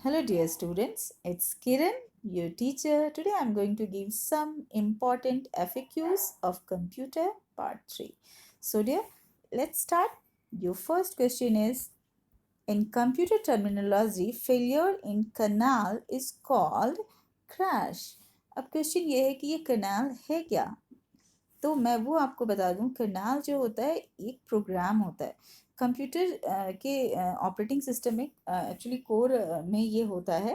Hello, dear students. It's Kiran, your teacher. Today I'm going to give some important FAQs of computer part 3. So, dear, let's start. Your first question is, in computer terminology, failure in canal is called crash. अब question ये है कि ये कनाल है क्या? तो मैं वो आपको बता दूं, करनाल जो होता है एक प्रोग्राम होता है कंप्यूटर के ऑपरेटिंग सिस्टम में। एक्चुअली कोर में ये होता है,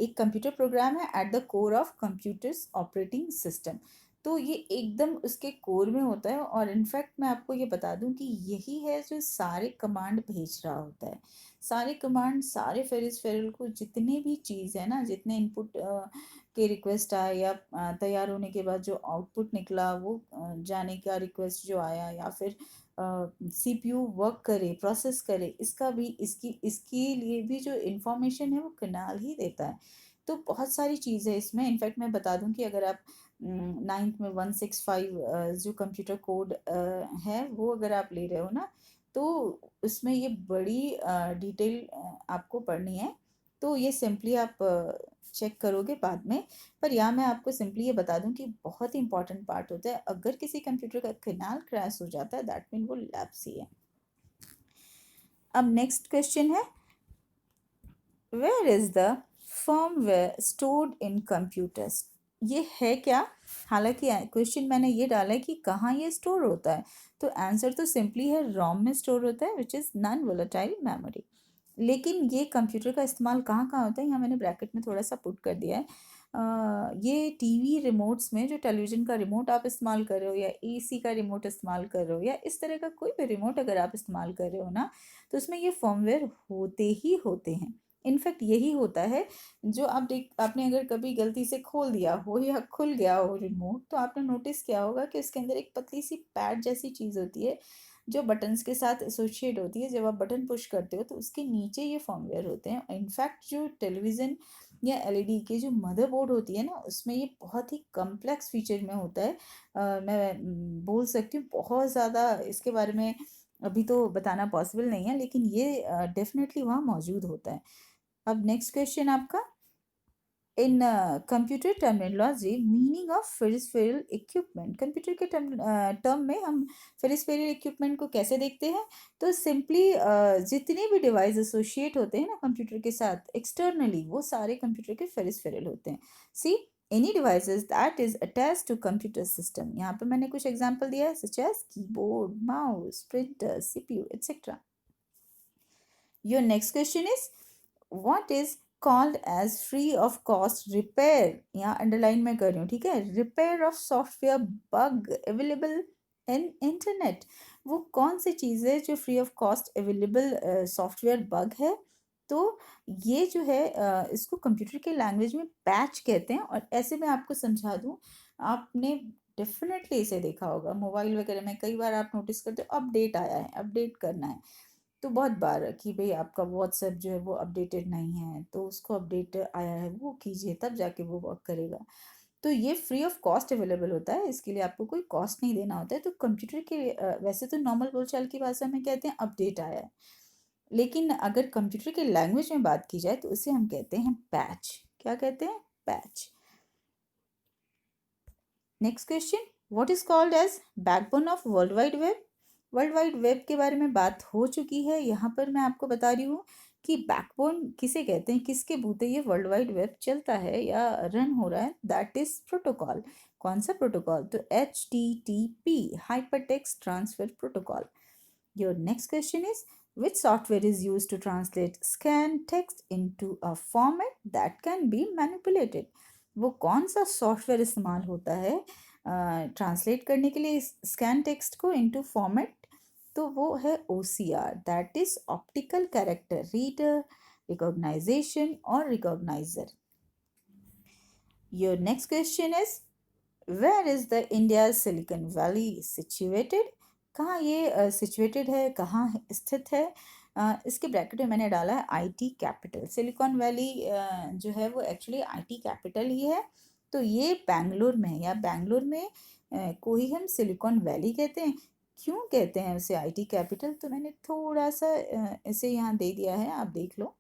एक कंप्यूटर प्रोग्राम है at the core of computers operating system. तो ये एकदम उसके कोर में होता है, और इनफैक्ट मैं आपको ये बता दूं कि यही है जो सारे कमांड भेज रहा होता है। सारे कमांड, सारे फेरिल को जितने भी चीज़ है ना, जितने इनपुट के रिक्वेस्ट आए या तैयार होने के बाद जो आउटपुट निकला वो जाने का रिक्वेस्ट जो आया, या फिर सीपीयू वर्क करे, प्रोसेस करे, इसका भी इसके लिए भी जो इंफॉर्मेशन है वो कनाल ही देता है। तो बहुत सारी चीज़ है इसमें। इनफैक्ट मैं बता दूं कि अगर आप 9th में 165 जो कंप्यूटर कोड है वो अगर आप ले रहे हो ना, तो उसमें ये बड़ी डिटेल आपको पढ़नी है। तो ये सिंपली आप चेक करोगे बाद में। पर यहाँ मैं आपको सिंपली ये बता दूं कि बहुत ही इंपॉर्टेंट पार्ट होता है। अगर किसी कंप्यूटर का कैनाल क्रैश हो जाता है, दैट मीन वो लैप्स ही है। अब नेक्स्ट क्वेश्चन है, where is the firmware stored in computers? ये है क्या? हालांकि क्वेश्चन मैंने ये डाला है कि कहाँ ये स्टोर होता है, तो आंसर तो सिंपली है रोम में स्टोर होता है, which is non volatile memory. लेकिन ये कंप्यूटर का इस्तेमाल कहाँ कहाँ होता है, यहाँ मैंने ब्रैकेट में थोड़ा सा पुट कर दिया है। ये टीवी रिमोट्स में, जो टेलीविज़न का रिमोट आप इस्तेमाल कर रहे हो, या एसी का रिमोट इस्तेमाल कर रहे हो, या इस तरह का कोई भी रिमोट अगर आप इस्तेमाल कर रहे हो ना, तो उसमें ये फर्मवेयर होते ही होते हैं। इनफैक्ट यही होता है जो आप देख, आपने अगर कभी गलती से खोल दिया हो या खुल गया हो रिमोट, तो आपने नोटिस किया होगा कि उसके अंदर एक पतली सी पैड जैसी चीज़ होती है जो बटन्स के साथ एसोसिएट होती है। जब आप बटन पुश करते हो तो उसके नीचे ये फर्मवेयर होते हैं। इनफैक्ट जो टेलीविज़न या एलईडी के जो मदरबोर्ड होती है ना, उसमें ये बहुत ही कम्प्लेक्स फीचर में होता है। मैं बोल सकती हूँ बहुत ज़्यादा इसके बारे में अभी तो बताना पॉसिबल नहीं है, लेकिन ये डेफिनेटली वहाँ मौजूद होता है। अब नेक्स्ट क्वेश्चन आपका, इन computer terminology meaning of peripheral equipment. Computer के टर्म में हम पेरिफेरल इक्विपमेंट को कैसे देखते हैं? तो सिंपली जितने भी डिवाइस एसोसिएट होते हैं ना कंप्यूटर के साथ एक्सटर्नली, वो सारे कंप्यूटर के पेरिफेरल होते हैं। See any devices that is attached to computer system. यहाँ पे मैंने कुछ एग्जांपल दिया है, such as keyboard, mouse, printer, CPU etcetera. Your next question is, what is called as free of cost repair? यहाँ अंडरलाइन में कर रही हूँ, ठीक है। Repair of software bug available in internet. वो कौन सी चीज़ है जो free of cost available software bug है? तो ये जो है इसको कंप्यूटर के लैंग्वेज में पैच कहते हैं। और ऐसे मैं आपको समझा दूँ, आपने डेफिनेटली इसे देखा होगा मोबाइल वगैरह में, कई बार आप नोटिस करते हो अपडेट आया है, अपडेट करना है, तो बहुत बार कि भाई आपका व्हाट्सएप जो है वो अपडेटेड नहीं है, तो उसको अपडेट आया है वो कीजिए, तब जाके वो वर्क करेगा। तो ये फ्री ऑफ कॉस्ट अवेलेबल होता है, इसके लिए आपको कोई कॉस्ट नहीं देना होता है। तो कंप्यूटर के वैसे तो नॉर्मल बोलचाल की भाषा में कहते हैं अपडेट आया है, लेकिन अगर कंप्यूटर के लैंग्वेज में बात की जाए तो उसे हम कहते हैं पैच। क्या कहते हैं? Patch. Next question, what is called as backbone of world wide web? World wide web के बारे में बात हो चुकी है, यहाँ पर मैं आपको बता रही हूँ कि बैकबोन किसे कहते हैं, किसके बूते ये वर्ल्ड वाइड वेब चलता है या रन हो रहा है? That is protocol. कौन सा प्रोटोकॉल? तो HTTP, hyper text transfer protocol. Your next question is, which software is used to translate scan text into a format that can be manipulated? वो कौन सा सॉफ्टवेयर इस्तेमाल होता है ट्रांसलेट करने के लिए स्कैन टेक्स्ट को इनटू फॉर्मेट? तो वो है OCR, that is optical character reader, recognization और recognizer. Your next question is, where is the India Silicon Valley situated? कहाँ ये सिचुएटेड है, कहाँ स्थित है? इसके ब्रैकेट में मैंने डाला है IT कैपिटल। सिलिकॉन वैली जो है वो एक्चुअली IT कैपिटल ही है। तो ये बैंगलोर में है, या बैंगलोर में को ही हम सिलिकॉन वैली कहते हैं। क्यों कहते हैं उसे IT कैपिटल? तो मैंने थोड़ा सा इसे यहाँ दे दिया है, आप देख लो।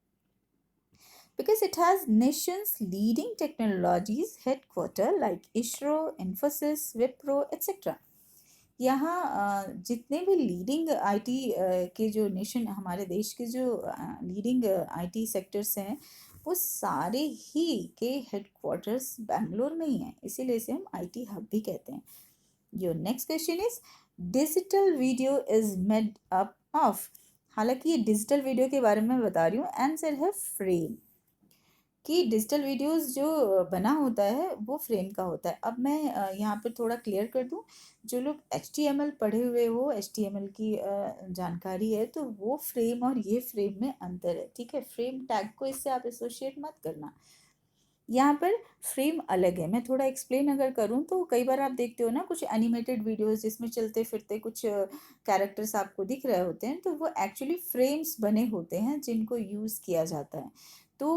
because it has nation's leading technologies headquarter like ISRO, Infosys, Wipro, etc. यहाँ जितने भी लीडिंग आईटी के जो नेशन हमारे देश के जो लीडिंग आईटी सेक्टर्स हैं वो सारे ही के हेडक्वार्टर्स बैंगलोर में ही हैं, इसीलिए इसे हम आईटी हब भी कहते हैं. Your next question is digital video is made up of. हालांकि ये डिजिटल वीडियो के बारे में बता रही हूँ. आंसर है फ्रेम. कि डिजिटल वीडियोस जो बना होता है वो फ्रेम का होता है. अब मैं यहाँ पर थोड़ा क्लियर कर दूँ. जो लोग HTML पढ़े हुए हो, HTML की जानकारी है, तो वो फ्रेम और ये फ्रेम में अंतर है. ठीक है, फ्रेम टैग को इससे आप एसोसिएट मत करना. यहाँ पर फ्रेम अलग है. मैं थोड़ा एक्सप्लेन अगर करूँ तो कई बार आप देखते हो ना कुछ एनिमेटेड वीडियोस जिसमें चलते फिरते कुछ कैरेक्टर्स आपको दिख रहे होते हैं, तो वो एक्चुअली फ्रेम्स बने होते हैं जिनको यूज़ किया जाता है. तो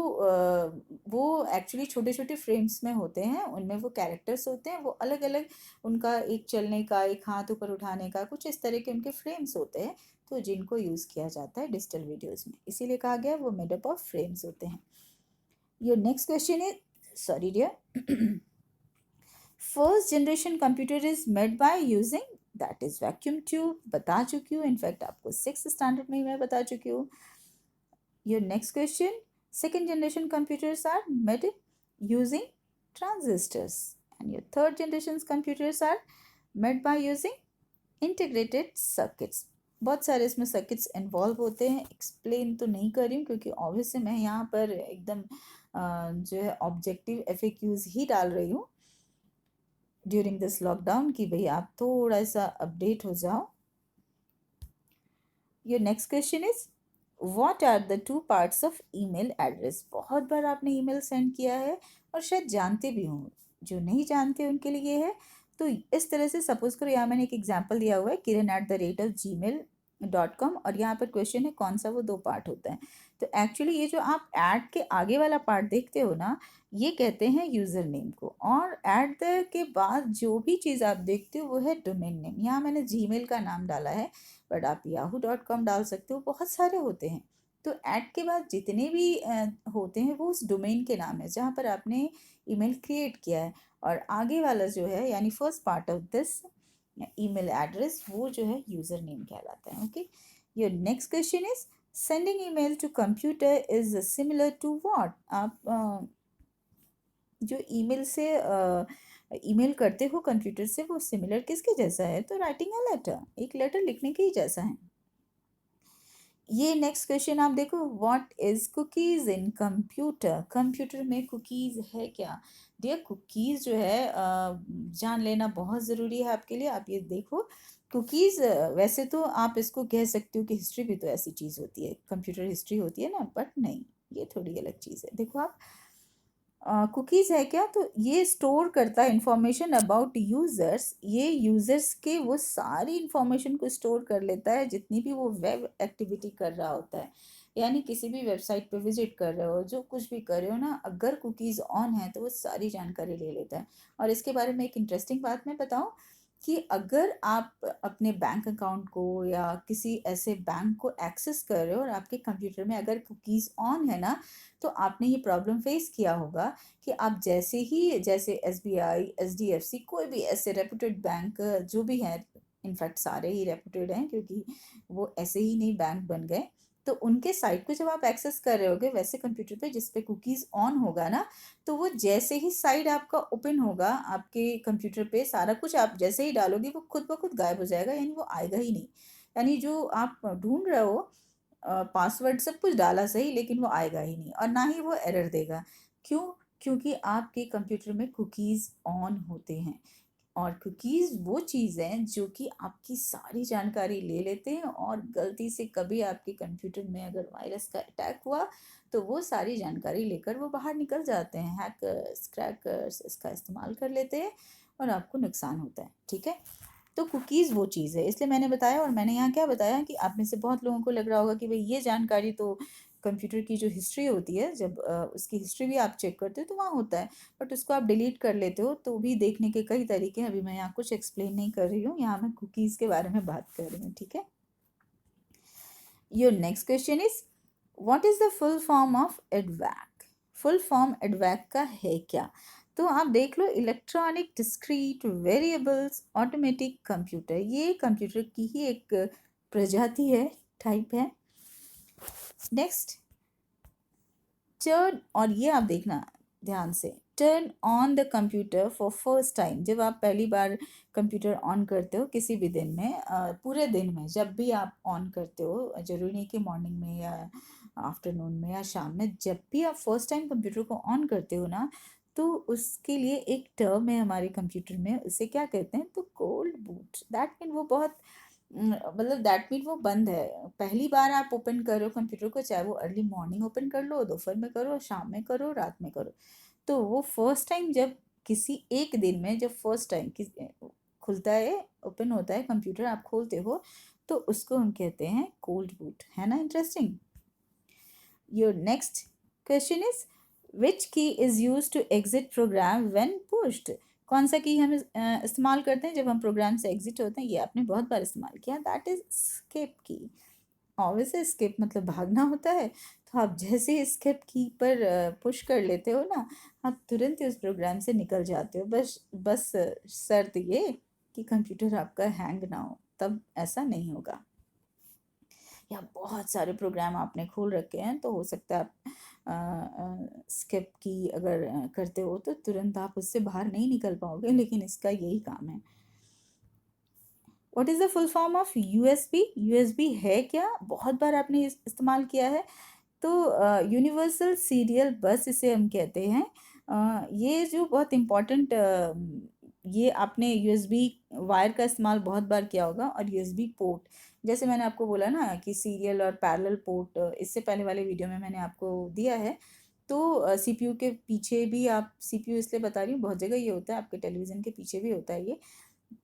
वो एक्चुअली छोटे छोटे फ्रेम्स में होते हैं, उनमें वो कैरेक्टर्स होते हैं, वो अलग अलग उनका एक चलने का, एक हाथ ऊपर उठाने का, कुछ इस तरह के उनके फ्रेम्स होते हैं, तो जिनको यूज़ किया जाता है डिजिटल वीडियोज़ में. इसीलिए कहा गया वो मेड अप ऑफ फ्रेम्स होते हैं. Your next question is, sorry dear, first generation computer is made by using, that is vacuum tube. बता चुकी हूँ, इनफैक्ट आपको 6th स्टैंडर्ड में मैं बता चुकी हूँ. Your next question, second generation computers are made using transistors, and your third generation's computers are made by using integrated circuits. बहुत सारे इसमें सर्किट्स इन्वॉल्व होते हैं. एक्सप्लेन तो नहीं कर रही हूँ क्योंकि ऑब्वियस मैं यहाँ पर एकदम जो है ऑब्जेक्टिव FAQs ही डाल रही हूँ ड्यूरिंग दिस लॉकडाउन कि भाई आप थोड़ा सा अपडेट हो जाओ. Your next question is what are the 2 parts of email address. बहुत बार आपने ईमेल सेंड किया है और शायद जानते भी हों. जो नहीं जानते उनके लिए है. तो इस तरह से सपोज करो, यहाँ मैंने एक एग्जाम्पल दिया हुआ है kiran@gmail.com, और यहाँ पर क्वेश्चन है कौन सा वो 2 पार्ट होता है. तो एक्चुअली ये जो आप ऐड के आगे वाला पार्ट देखते हो ना, ये कहते हैं यूज़र नेम को, और ऐड द के बाद जो भी चीज़ आप देखते हो वो है डोमेन नेम. यहाँ मैंने जीमेल का नाम डाला है, बट आप yahoo.com डाल सकते हो. बहुत सारे होते हैं. तो ऐड के बाद जितने भी होते हैं वो उस डोमेन के नाम है जहाँ पर आपने ईमेल क्रिएट किया है, और आगे वाला जो है यानी first part of this email address वो जो है यूज़र नेम कहलाता है. Okay, your next question is sending email to computer is similar to what. आप जो ईमेल से ईमेल करते हो कंप्यूटर से वो सिमिलर किसके जैसा है? तो राइटिंग अ लेटर, एक लेटर लिखने के ही जैसा है. ये नेक्स्ट क्वेश्चन आप देखो, what is cookies in computer. Computer में कुकीज है क्या? डियर, कुकीज जो है जान लेना बहुत ज़रूरी है आपके लिए. आप ये देखो, कुकीज़ वैसे तो आप इसको कह सकते हो कि हिस्ट्री भी तो ऐसी चीज़ होती है, कंप्यूटर हिस्ट्री होती है ना, बट नहीं, ये थोड़ी अलग चीज़ है. देखो आप, कुकीज़ है क्या? तो ये स्टोर करता है इंफॉर्मेशन अबाउट यूज़र्स. ये यूज़र्स के वो सारी इंफॉर्मेशन को स्टोर कर लेता है जितनी भी वो वेब एक्टिविटी कर रहा होता है. यानी किसी भी वेबसाइट पे विजिट कर रहे हो, जो कुछ भी कर रहे हो ना, अगर कुकीज़ ऑन है तो वो सारी जानकारी ले लेता है. और इसके बारे में एक इंटरेस्टिंग बात मैं बताऊँ कि अगर आप अपने बैंक अकाउंट को या किसी ऐसे बैंक को एक्सेस कर रहे हो और आपके कंप्यूटर में अगर कुकीज़ ऑन है ना, तो आपने ये प्रॉब्लम फेस किया होगा कि आप जैसे SBI, HDFC, कोई भी ऐसे रेपुटेड बैंक जो भी हैं, इनफैक्ट सारे ही रेपुटेड हैं क्योंकि वो ऐसे ही नहीं बैंक बन गए, तो उनके साइट को जब आप एक्सेस कर रहे होगे वैसे कंप्यूटर पे जिस पे कुकीज़ ऑन होगा ना, तो वो जैसे ही साइट आपका ओपन होगा आपके कंप्यूटर पे, सारा कुछ आप जैसे ही डालोगे वो खुद ब खुद गायब हो जाएगा, यानी वो आएगा ही नहीं. यानी जो आप ढूंढ रहे हो, पासवर्ड सब कुछ डाला सही लेकिन वो आएगा ही नहीं, और ना ही वो एरर देगा. क्यों? क्योंकि आपके कंप्यूटर में कुकीज़ ऑन होते हैं. और कुकीज़ वो चीज़ हैं जो कि आपकी सारी जानकारी ले लेते हैं, और गलती से कभी आपके कंप्यूटर में अगर वायरस का अटैक हुआ तो वो सारी जानकारी लेकर वो बाहर निकल जाते हैं. हैकर्स, क्रैकर्स इसका इस्तेमाल कर लेते हैं और आपको नुकसान होता है. ठीक है, तो कुकीज़ वो चीज़ है, इसलिए मैंने बताया. और मैंने यहाँ क्या बताया कि आप में से बहुत लोगों को लग रहा होगा कि भाई ये जानकारी तो कंप्यूटर की जो हिस्ट्री होती है, जब उसकी हिस्ट्री भी आप चेक करते हो तो वहाँ होता है, बट उसको आप डिलीट कर लेते हो. तो भी देखने के कई तरीके हैं, अभी मैं यहाँ कुछ एक्सप्लेन नहीं कर रही हूँ, यहाँ मैं कुकीज़ के बारे में बात कर रही हूँ. ठीक है, your next question is what is the full form of EDVAC. Full form EDVAC का है क्या? तो आप देख लो, electronic discrete variables automatic computer, ये कंप्यूटर की ही एक प्रजाति है, टाइप है। नेक्स्ट, टर्न, और ये आप देखना ध्यान से, turn on the computer for first time, जब आप पहली बार कंप्यूटर ऑन करते हो किसी भी दिन में, पूरे दिन में जब भी आप ऑन करते हो, जरूरी नहीं कि मॉर्निंग में या आफ्टरनून में या शाम में, जब भी आप फर्स्ट टाइम कंप्यूटर को ऑन करते हो ना, तो उसके लिए एक टर्म है हमारे कंप्यूटर में, उसे क्या कहते हैं, तो कोल्ड बूट। दैट मीन वो बहुत मतलब दैट मीन वो बंद है। पहली बार आप ओपन करो कंप्यूटर को, चाहे वो अर्ली मॉर्निंग ओपन कर लो, दोपहर में करो, शाम में करो, रात में करो, तो वो फर्स्ट टाइम जब किसी एक दिन में जब फर्स्ट टाइम खुलता है, ओपन होता है कंप्यूटर, आप खोलते हो, तो उसको हम कहते हैं कोल्ड बूट। है ना interesting? Your next question is which key is use to exit program when pushed? कौन सा की हम इस्तेमाल करते हैं जब हम प्रोग्राम से एग्जिट होते हैं? ये आपने बहुत बार इस्तेमाल किया, दैट इज स्किप की। ऑब्वियसली स्किप मतलब भागना होता है, तो आप जैसे ही स्किप की पर पुश कर लेते हो ना, आप तुरंत ही उस प्रोग्राम से निकल जाते हो। बस बस शर्त ये कि कंप्यूटर आपका हैंग ना हो, तब ऐसा नहीं होगा। या बहुत सारे प्रोग्राम आपने खोल रखे हैं, तो हो सकता है आप स्किप की अगर करते हो तो तुरंत आप उससे बाहर नहीं निकल पाओगे, लेकिन इसका यही काम है। What is the full form of USB? USB है क्या? बहुत बार आपने इस्तेमाल किया है। तो यूनिवर्सल सीरियल बस इसे हम कहते हैं। ये जो बहुत इम्पोर्टेंट, ये आपने यूएसबी वायर का इस्तेमाल बहुत बार किया होगा, और यूएसबी पोर्ट, जैसे मैंने आपको बोला ना कि सीरियल और पैरेलल पोर्ट, इससे पहले वाले वीडियो में मैंने आपको दिया है। तो सीपीयू के पीछे भी, आप सीपीयू इसलिए बता रही हूँ, बहुत जगह ये होता है, आपके टेलीविज़न के पीछे भी होता है ये।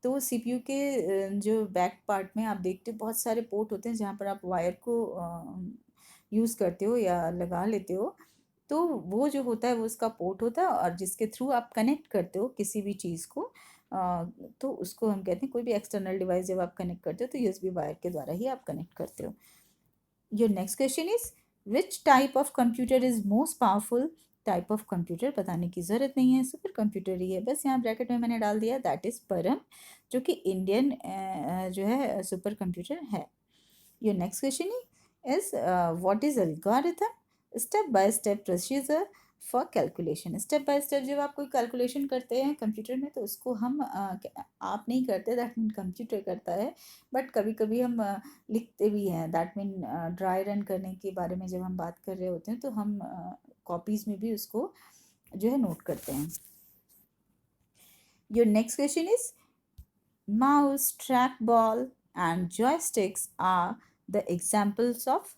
तो सीपीयू के जो बैक पार्ट में आप देखते हो बहुत सारे पोर्ट होते हैं, जहाँ पर आप वायर को यूज़ करते हो या लगा लेते हो। तो वो जो होता है वो उसका पोर्ट होता है, और जिसके थ्रू आप कनेक्ट करते हो किसी भी चीज़ को, तो उसको हम कहते हैं, कोई भी एक्सटर्नल डिवाइस जब आप कनेक्ट करते हो तो यूएसबी वायर के द्वारा ही आप कनेक्ट करते हो। Your next question is which type of computer is most powerful? Type of computer बताने की ज़रूरत नहीं है, सुपर कंप्यूटर ही है, बस यहाँ ब्रैकेट में मैंने डाल दिया, दैट इज़ परम, जो कि इंडियन जो है सुपर कंप्यूटर है। Your next question is what is algorithm? Step by step procedure for calculation. Step by step जब आप कोई कैलकुलेशन करते हैं कंप्यूटर में, तो उसको हम आप नहीं करते, दैट मीन कंप्यूटर करता है। बट कभी कभी हम लिखते भी हैं, दैट मीन ड्राई रन करने के बारे में जब हम बात कर रहे होते हैं, तो हम कॉपीज़ में भी उसको जो है नोट करते हैं। Your next question is mouse, trackball, and joysticks are the examples of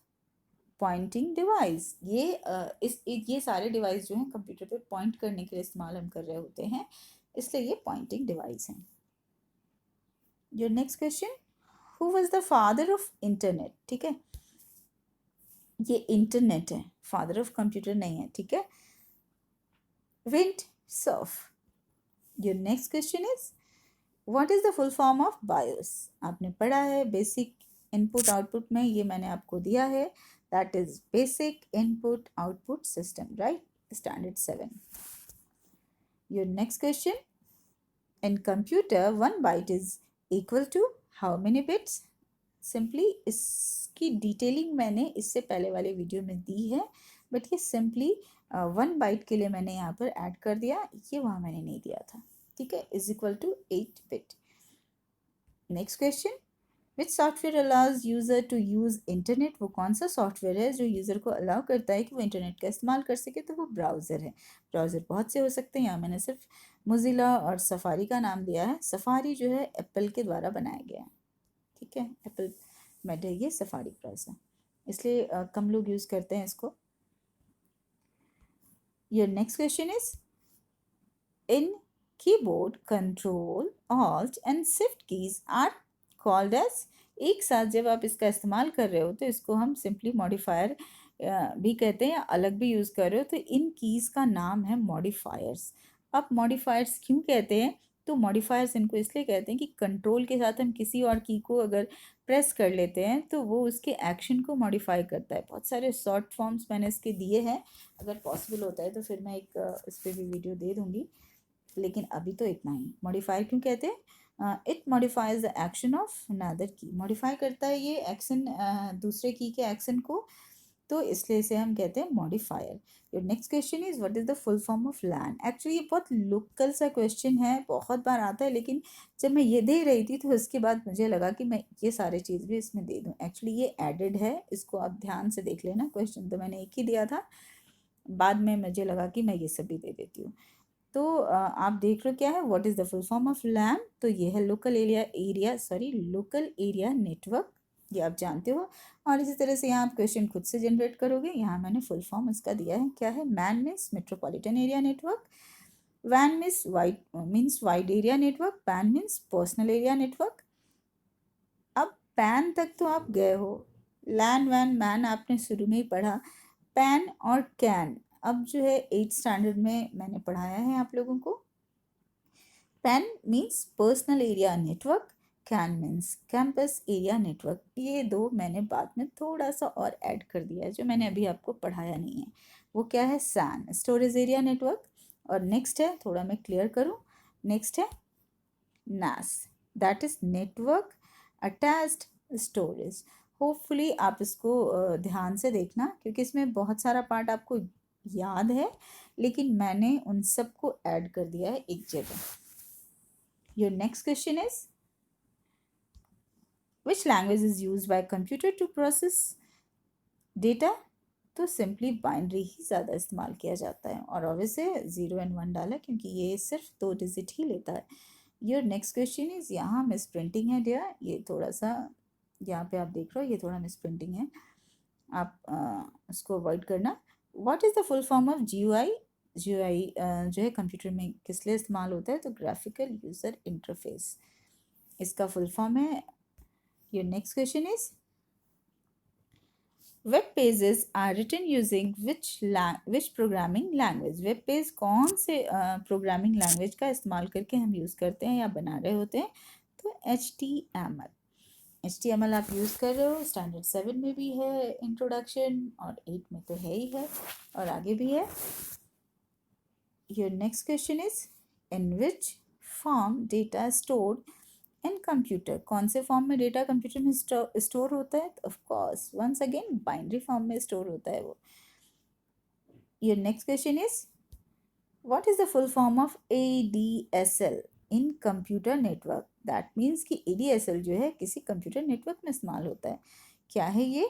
pointing device. ये सारे डिवाइस जो हैं कंप्यूटर पे पॉइंट करने के लिए इस्तेमाल हम कर रहे होते हैं, इसलिए ये पॉइंटिंग डिवाइस हैं। Your next question, who was the father of internet? ठीक है, ये इंटरनेट है, फादर ऑफ कंप्यूटर नहीं है, ठीक है। Wind Surf. Your next question is what is the full form of BIOS? आपने पढ़ा है बेसिक इनपुट आउटपुट में, ये मैंने आपको दिया है, that is basic input output system, right, standard 7। Your next question, in computer 1 byte is equal to how many bits? Simply इसकी डिटेलिंग मैंने इससे पहले वाले वीडियो में दी है, बट ये सिंपली 1 बाइट के लिए मैंने यहाँ पर ऐड कर दिया, ये वहाँ मैंने नहीं दिया था, ठीक है, is equal to 8 bit. Next question, which software allows user to use internet? वो कौन सा सॉफ्टवेयर है जो यूज़र को अलाउ करता है कि वो इंटरनेट का इस्तेमाल कर सके? तो वो ब्राउज़र है। ब्राउज़र बहुत से हो सकते हैं, यहाँ मैंने सिर्फ मोजिला और सफारी का नाम दिया है। सफारी जो है एप्पल के द्वारा बनाया गया है, ठीक है, एप्पल मेड है ये सफारी ब्राउज़र, इसलिए कम लोग यूज़ करते हैं इसको। Your next question is in keyboard control alt and shift keys are called as. एक साथ जब आप इसका इस्तेमाल कर रहे हो तो इसको हम सिंपली मॉडिफायर भी कहते हैं, या अलग भी यूज़ कर रहे हो तो इन कीज़ का नाम है मॉडिफायर्स। अब मॉडिफायर्स क्यों कहते हैं? तो मॉडिफायर्स इनको इसलिए कहते हैं कि कंट्रोल के साथ हम किसी और की को अगर प्रेस कर लेते हैं तो वो उसके एक्शन को मॉडिफाई करता है। बहुत सारे शॉर्ट फॉर्म्स मैंने इसके दिए हैं, अगर पॉसिबल होता है तो फिर मैं एक इस पर भी वीडियो दे दूँगी, लेकिन अभी तो इतना ही। मॉडिफाई क्यों कहते हैं? It modifies the action of another की, मॉडिफाई करता है ये एक्शन दूसरे की के एक्शन को, तो इसलिए इसे हम कहते हैं modifier. Your next question is what is the full form of LAN. Actually ये बहुत लोकल सा क्वेश्चन है, बहुत बार आता है, लेकिन जब मैं ये दे रही थी तो उसके बाद मुझे लगा कि मैं ये सारे चीज़ भी इसमें दे दूँ। एक्चुअली ये एडेड है, इसको आप ध्यान से देख लेना, क्वेश्चन तो मैंने एक ही दिया था, बाद में मुझे लगा कि मैं ये सब भी दे देती हूँ। तो आप देख रहे हो क्या है, what is the full form of LAN, तो ये है लोकल एरिया नेटवर्क, ये आप जानते हो। और इसी तरह से यहाँ आप क्वेश्चन खुद से जनरेट करोगे। यहाँ मैंने फुल फॉर्म इसका दिया है, क्या है, MAN means metropolitan area network, वैन means wide area network, PAN means personal area network. अब पैन तक तो आप गए हो, लैन वैन मैन आपने शुरू में ही पढ़ा, पैन और कैन अब जो है 8th स्टैंडर्ड में मैंने पढ़ाया है आप लोगों को। Pan means personal area network, can means campus area network. ये दो मैंने बाद में थोड़ा सा और ऐड कर दिया है, जो मैंने अभी आपको पढ़ाया नहीं है। वो क्या है, सैन स्टोरेज एरिया नेटवर्क। और नेक्स्ट है, थोड़ा मैं क्लियर करूँ, नेक्स्ट है NAS, that is network attached storage. Hopefully आप इसको ध्यान से देखना, क्योंकि इसमें बहुत सारा पार्ट आपको याद है, लेकिन मैंने उन सबको ऐड कर दिया है एक जगह। Your next question is which language is use by computer to process data. तो सिंपली बाइनरी ही ज़्यादा इस्तेमाल किया जाता है, और ऑब्वियसली 0 और 1 डाला क्योंकि ये सिर्फ 2 डिजिट ही लेता है। योर नेक्स्ट क्वेश्चन इज, यहाँ मिस प्रिंटिंग है डियर, ये थोड़ा सा यहाँ पे आप देख रहे हो, ये थोड़ा मिस प्रिंटिंग है, आप उसको अवॉइड करना। What is the full form of GUI। GUI जो है कंप्यूटर में किस लिए इस्तेमाल होता है, तो ग्राफिकल यूज़र इंटरफेस इसका फुल फॉर्म है। Your next question is web pages are written using which programming language. Web page कौन से प्रोग्रामिंग लैंग्वेज का इस्तेमाल करके हम यूज़ करते हैं या बना रहे होते हैं, तो HTML आप यूज़ कर रहे हो, स्टैंडर्ड 7 में भी है इंट्रोडक्शन, और 8 में तो है ही है, और आगे भी है। Your next question is in which form data stored in computer. कौन से फॉर्म में डेटा कंप्यूटर में स्टोर होता है, of course once again binary form में स्टोर होता है वो। Your next question is what is the full form of ADSL in computer network. That means कि ADSL जो है किसी कंप्यूटर नेटवर्क में इस्तेमाल होता है। क्या है ये,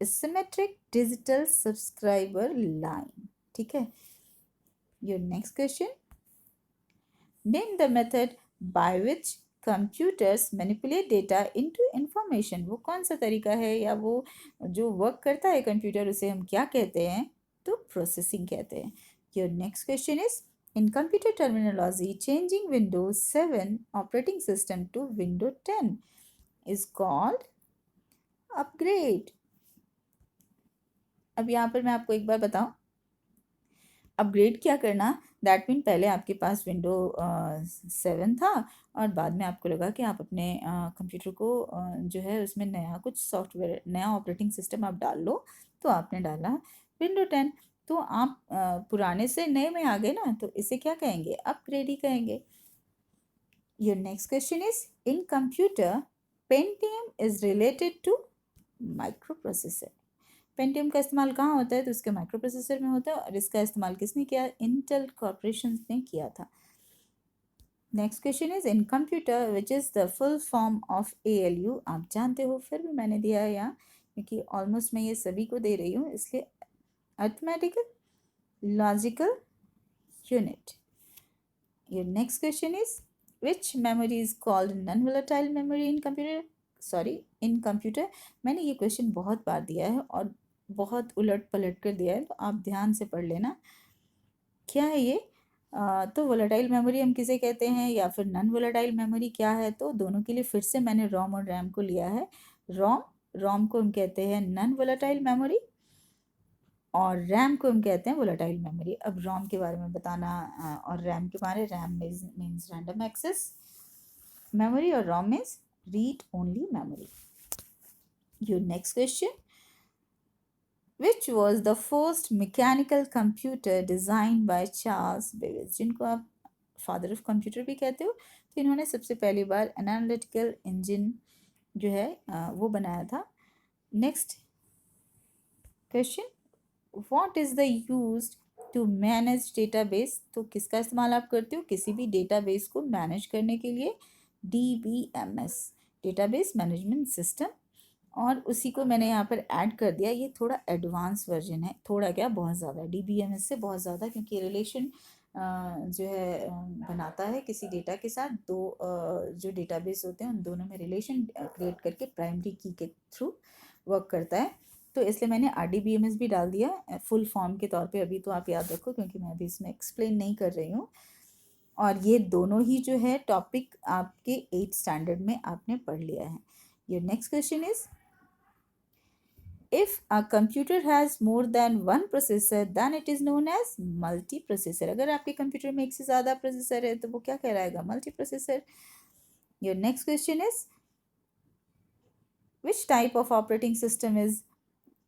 सिमेट्रिक डिजिटल सब्सक्राइबर लाइन, ठीक है। Your next question, name the method by which computers manipulate data into information. वो कौन सा तरीका है, या वो जो वर्क करता है कंप्यूटर, उसे हम क्या कहते हैं, तो प्रोसेसिंग कहते हैं। Your next question is in computer terminology changing Windows 7 operating system to window 10 is called upgrade. अब यहाँ पर मैं आपको एक बार बताऊं, अपग्रेड क्या करना, दैट मीन पहले आपके पास विंडो 7 था, और बाद में आपको लगा कि आप अपने कंप्यूटर को जो है उसमें नया कुछ सॉफ्टवेयर, नया ऑपरेटिंग सिस्टम आप डाल लो, तो आपने डाला विंडो 10, तो आप पुराने से नए में आ गए ना, तो इसे क्या कहेंगे, अपग्रेड ही कहेंगे। Your next question is in computer Pentium is related to microprocessor. Pentium का इस्तेमाल कहाँ होता है, तो उसके माइक्रो प्रोसेसर में होता है, और इसका इस्तेमाल किसने किया, इंटेल कॉर्पोरेशन ने किया था। Next question is in computer which is the full form of ALU। आप जानते हो, फिर भी मैंने दिया है यहाँ, क्योंकि ऑलमोस्ट मैं ये सभी को दे रही हूँ, इसलिए arithmetical logical unit. Your next question is which memory is called non volatile memory in computer. मैंने ये क्वेश्चन बहुत बार दिया है और बहुत उलट पलट कर दिया है, तो आप ध्यान से पढ़ लेना। क्या है ये, तो वोलेटाइल मेमोरी हम किसे कहते हैं, या फिर नॉन वोलेटाइल मेमोरी क्या है, तो दोनों के लिए फिर से मैंने रोम और रैम को लिया है। रोम को हम कहते हैं नॉन वोलेटाइल मेमोरी, और रैम को हम कहते हैं वोलेटाइल मेमोरी। अब रोम के बारे में बताना, और रैम के बारे, RAM means random access memory, और ROM means read only memory. Your next question. Which was the first mechanical computer designed by Charles Babbage? जिनको आप फादर ऑफ कंप्यूटर भी कहते हो, तो इन्होंने सबसे पहली बार एनालिटिकल इंजन जो है वो बनाया था. Next question. What is the used to manage database? तो किसका इस्तेमाल आप करते हो किसी भी डेटाबेस को मैनेज करने के लिए? DBMS, database management system. और उसी को मैंने यहाँ पर ऐड कर दिया. ये थोड़ा एडवांस वर्जन है, थोड़ा क्या बहुत ज़्यादा, DBMS से बहुत ज़्यादा, क्योंकि रिलेशन जो है बनाता है किसी डेटा के साथ. दो जो डेटाबेस होते हैं उन दोनों में रिलेशन क्रिएट करके प्राइमरी की के थ्रू वर्क करता है. तो इसलिए मैंने RDBMS भी डाल दिया फुल फॉर्म के तौर पे. अभी तो आप याद रखो क्योंकि मैं अभी इसमें एक्सप्लेन नहीं कर रही हूँ. और ये दोनों ही जो है टॉपिक आपके 8th स्टैंडर्ड में आपने पढ़ लिया है. Your next question is, if a computer has more than one processor then it is known as multiprocessor. अगर आपके कंप्यूटर में एक से ज़्यादा प्रोसेसर है तो वो क्या कहलाएगा? Multi processor. Your next question is, which type of operating system is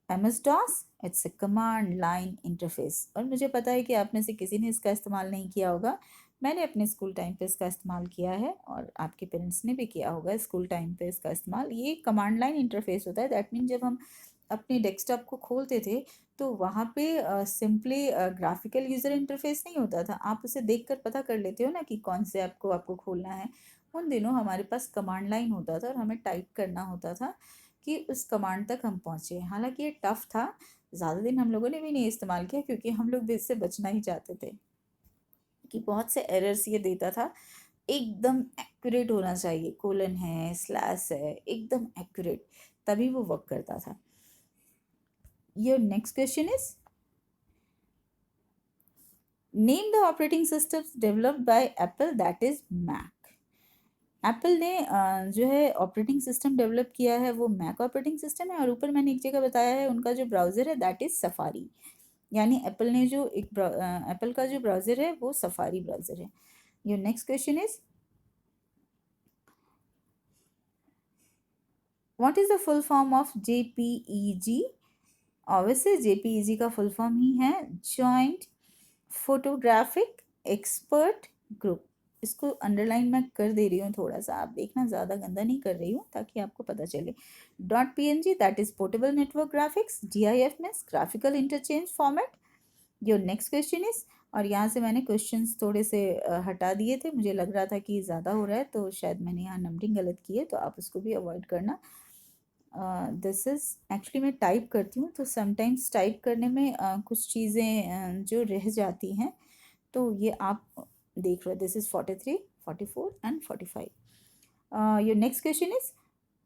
MS-DOS? It's a command line interface. और मुझे पता है कि आप में से किसी ने इसका इस्तेमाल नहीं किया होगा. मैंने अपने स्कूल टाइम पे इसका इस्तेमाल किया है और आपके पेरेंट्स ने भी किया होगा स्कूल टाइम पे इसका इस्तेमाल. ये कमांड लाइन इंटरफेस होता है. दैट मीन जब हम अपने डेस्कटॉप को खोलते थे तो वहाँ पे सिंपली ग्राफिकल यूज़र इंटरफेस नहीं होता था. आप उसे देखकर पता कर लेते हो ना कि कौन से ऐप को आपको खोलना है. उन दिनों हमारे पास कमांड लाइन होता था और हमें टाइप करना होता था कि उस कमांड तक हम पहुँचे. हालांकि ये टफ़ था, ज़्यादा दिन हम लोगों ने भी नहीं इस्तेमाल किया क्योंकि हम लोग भी इससे बचना ही चाहते थे कि बहुत से एरर्स ये देता था. एकदम एक्यूरेट होना चाहिए, कोलन है, स्लैश है, एकदम एक्यूरेट, तभी वो वर्क करता था. Your next question is, name the operating systems developed by Apple that is Mac. Apple ने जो है ऑपरेटिंग सिस्टम डेवलप किया है वो मैक ऑपरेटिंग सिस्टम है. और ऊपर मैंने एक जगह बताया है उनका जो ब्राउज़र है दैट इज़ सफारी. यानी एप्पल ने जो एप्पल का जो ब्राउज़र है वो सफारी ब्राउज़र है. Your next question is, what is the full form of JPEG? Obviously JPEG का फुल फॉर्म ही है जॉइंट फोटोग्राफिक एक्सपर्ट ग्रुप. इसको अंडरलाइन मैं कर दे रही हूँ थोड़ा सा, आप देखना, ज़्यादा गंदा नहीं कर रही हूँ ताकि आपको पता चले. .png that is portable network graphics. GIF means graphical interchange format. Your next question is, और यहाँ से मैंने क्वेश्चंस थोड़े से हटा दिए थे, मुझे लग रहा था कि ज़्यादा हो रहा है तो शायद मैंने यहाँ नंबरिंग गलत की है, तो आप उसको भी अवॉइड करना. दिस इज़ एक्चुअली मैं टाइप करती हूँ तो समटाइम्स टाइप करने में कुछ चीज़ें जो रह जाती हैं तो ये आप देख रहे हो. This is 43, 44 and 45. Your next question is,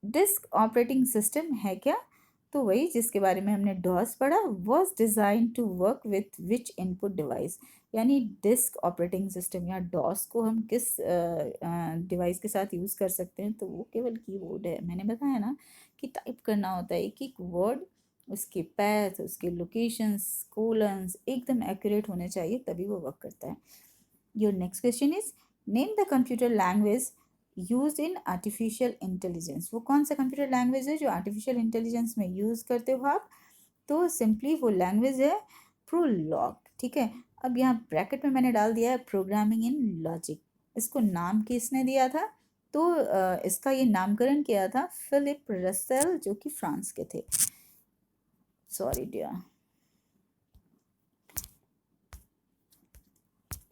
disc operating system है क्या? तो वही जिसके बारे में हमने डॉस पढ़ा. Was design to work with which input device. यानी डिस्क ऑपरेटिंग सिस्टम या डॉस को हम किस डिवाइस के साथ यूज़ कर सकते हैं? तो वो केवल कीबोर्ड है. मैंने बताया ना कि टाइप करना होता है एक एक वर्ड, उसके पैथ, उसके लोकेशंस, कोलन्स एकदम एक्यूरेट होने चाहिए तभी वो वर्क करता है. Your next question is, name the computer language use in artificial intelligence. वो कौन सा कंप्यूटर लैंग्वेज है जो आर्टिफिशियल इंटेलिजेंस में यूज़ करते हो आप? तो सिंपली वो लैंग्वेज है प्रोलॉग. ठीक है. अब यहाँ ब्रैकेट में मैंने डाल दिया है प्रोग्रामिंग इन लॉजिक. इसको नाम किसने दिया था? तो इसका ये नामकरण किया था फिलिप रसेल जो कि फ्रांस के थे. Sorry dear,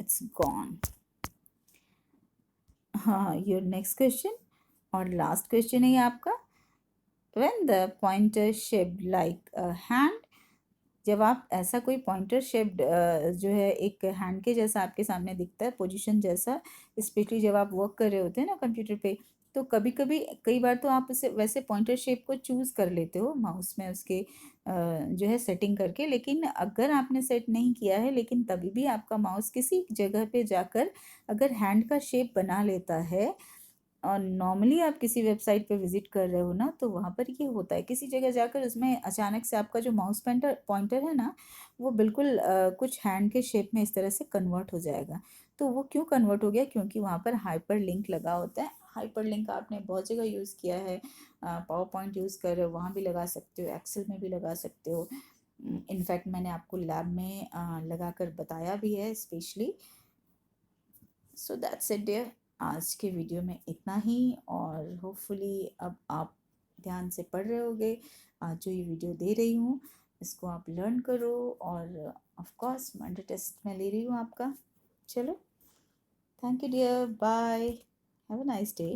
it's gone. हाँ, योर नेक्स्ट क्वेश्चन और लास्ट क्वेश्चन है ये आपका. When the pointer shaped like a hand. जब आप ऐसा कोई पॉइंटर शेप्ड जो है एक हैंड के जैसा आपके सामने दिखता है, पोजीशन जैसा, स्पेशली जब आप वर्क कर रहे होते हैं ना कंप्यूटर पे, तो कभी कभी कई बार तो आप उसे वैसे पॉइंटर शेप को चूज़ कर लेते हो माउस में उसके जो है सेटिंग करके. लेकिन अगर आपने सेट नहीं किया है लेकिन तभी भी आपका माउस किसी जगह पे जाकर अगर हैंड का शेप बना लेता है, और नॉर्मली आप किसी वेबसाइट पे विजिट कर रहे हो ना तो वहाँ पर ये होता है किसी जगह जाकर उसमें अचानक से आपका जो माउस पॉइंटर पॉइंटर है ना वो बिल्कुल कुछ हैंड के शेप में इस तरह से कन्वर्ट हो जाएगा. तो वो क्यों कन्वर्ट हो गया? क्योंकि वहाँ पर हाइपर लिंक लगा होता है हाइपरलिंक आपने बहुत जगह यूज़ किया है, पावर पॉइंट यूज़ कर रहे हो वहाँ भी लगा सकते हो, एक्सेल में भी लगा सकते हो। इनफैक्ट मैंने आपको लैब में लगा कर बताया भी है specially. So that's it dear, आज के वीडियो में इतना ही। और होपफुली अब आप ध्यान से पढ़ रहे होगे, आज जो ये वीडियो दे रही हूँ इसको आप लर्न करो। और ऑफ कोर्स मंडे टेस्ट मैं ले रही हूँ आपका। चलो, thank you dear, bye, have a nice day.